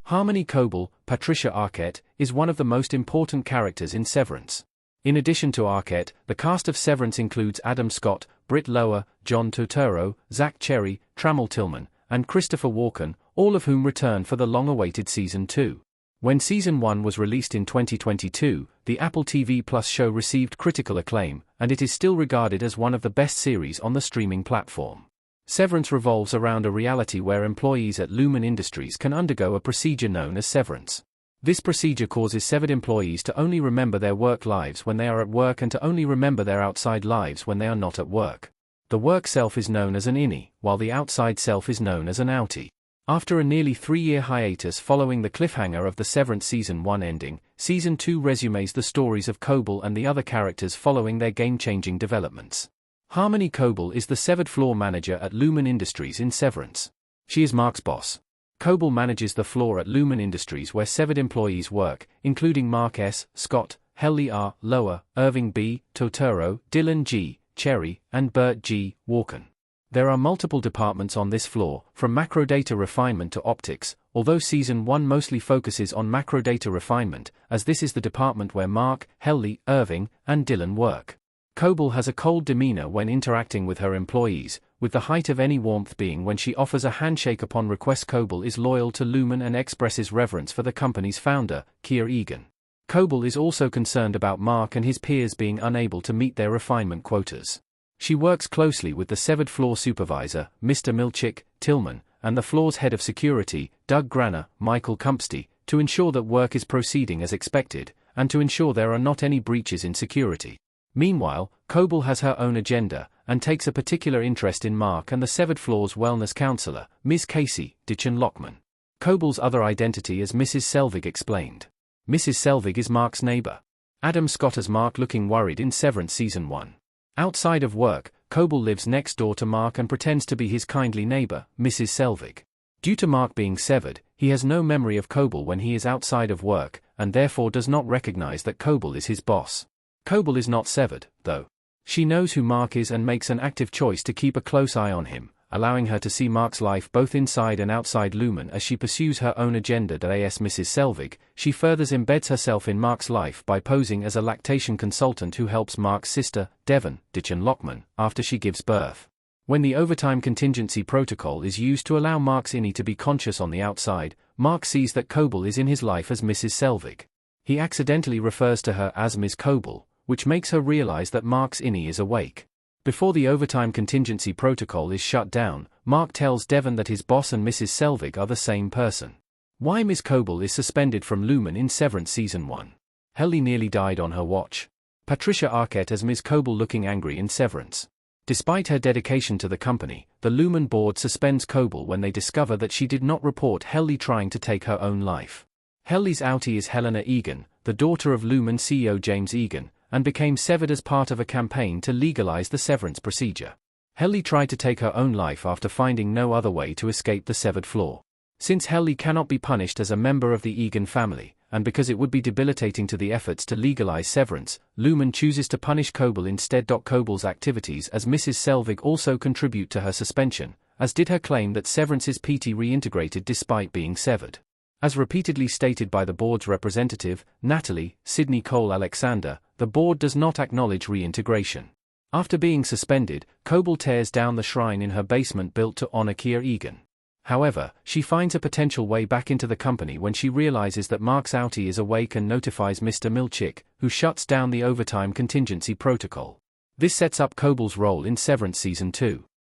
Harmony Cobel, Patricia Arquette, is one of the most important characters in Severance. In addition to Arquette, the cast of Severance includes Adam Scott, Britt Lower, John Turturro, Zach Cherry, Trammell Tillman, and Christopher Walken, all of whom return for the long-awaited Season 2. When Season 1 was released in 2022, the Apple TV Plus show received critical acclaim, and it is still regarded as one of the best series on the streaming platform. Severance revolves around a reality where employees at Lumon Industries can undergo a procedure known as severance. This procedure causes severed employees to only remember their work lives when they are at work and to only remember their outside lives when they are not at work. The work self is known as an innie, while the outside self is known as an outie. After a nearly 3-year hiatus following the cliffhanger of the Severance Season 1 ending, Season 2 resumes the stories of Cobel and the other characters following their game-changing developments. Harmony Cobel is the severed floor manager at Lumon Industries in Severance. She is Mark's boss. Cobel manages the floor at Lumon Industries where severed employees work, including Mark S., Scott, Helly R., Lower, Irving B., Turturro, Dylan G., Cherry, and Bert G. Walken. There are multiple departments on this floor, from macrodata refinement to optics, although Season 1 mostly focuses on macrodata refinement, as this is the department where Mark, Helly, Irving, and Dylan work. Cobel has a cold demeanor when interacting with her employees, with the height of any warmth being when she offers a handshake upon request. Cobel is loyal to Lumon and expresses reverence for the company's founder, Keir Egan. Cobel is also concerned about Mark and his peers being unable to meet their refinement quotas. She works closely with the severed floor supervisor, Mr. Milchick, Tillman, and the floor's head of security, Doug Granner, Michael Kumpsty, to ensure that work is proceeding as expected, and to ensure there are not any breaches in security. Meanwhile, Cobel has her own agenda, and takes a particular interest in Mark and the severed floor's wellness counselor, Ms. Casey Ditchen-Lockman. Cobel's other identity as Mrs. Selvig explained. Mrs. Selvig is Mark's neighbor. Adam Scott as Mark looking worried in Severance Season 1. Outside of work, Cobel lives next door to Mark and pretends to be his kindly neighbor, Mrs. Selvig. Due to Mark being severed, he has no memory of Cobel when he is outside of work, and therefore does not recognize that Cobel is his boss. Cobel is not severed, though. She knows who Mark is and makes an active choice to keep a close eye on him, allowing her to see Mark's life both inside and outside Lumon as she pursues her own agenda. As Mrs. Selvig, she further embeds herself in Mark's life by posing as a lactation consultant who helps Mark's sister, Devon Ditchen-Lockman, after she gives birth. When the overtime contingency protocol is used to allow Mark's innie to be conscious on the outside, Mark sees that Cobel is in his life as Mrs. Selvig. He accidentally refers to her as Ms. Cobel, which makes her realize that Mark's innie is awake. Before the overtime contingency protocol is shut down, Mark tells Devon that his boss and Mrs. Selvig are the same person. Why Ms. Cobel is suspended from Lumon in Severance Season 1. Helly nearly died on her watch. Patricia Arquette as Ms. Cobel looking angry in Severance. Despite her dedication to the company, the Lumon board suspends Cobel when they discover that she did not report Helly trying to take her own life. Helly's outie is Helena Egan, the daughter of Lumon CEO James Egan, and became severed as part of a campaign to legalize the severance procedure. Helly tried to take her own life after finding no other way to escape the severed floor. Since Helly cannot be punished as a member of the Egan family, and because it would be debilitating to the efforts to legalize severance, Lumon chooses to punish Cobel instead. Cobel's activities as Mrs. Selvig also contribute to her suspension, as did her claim that Severance's PT reintegrated despite being severed. As repeatedly stated by the board's representative, Natalie Sydney Cole-Alexander, the board does not acknowledge reintegration. After being suspended, Cobel tears down the shrine in her basement built to honor Keir Egan. However, she finds a potential way back into the company when she realizes that Mark's outie is awake and notifies Mr. Milchick, who shuts down the overtime contingency protocol. This sets up Cobel's role in Severance Season 2.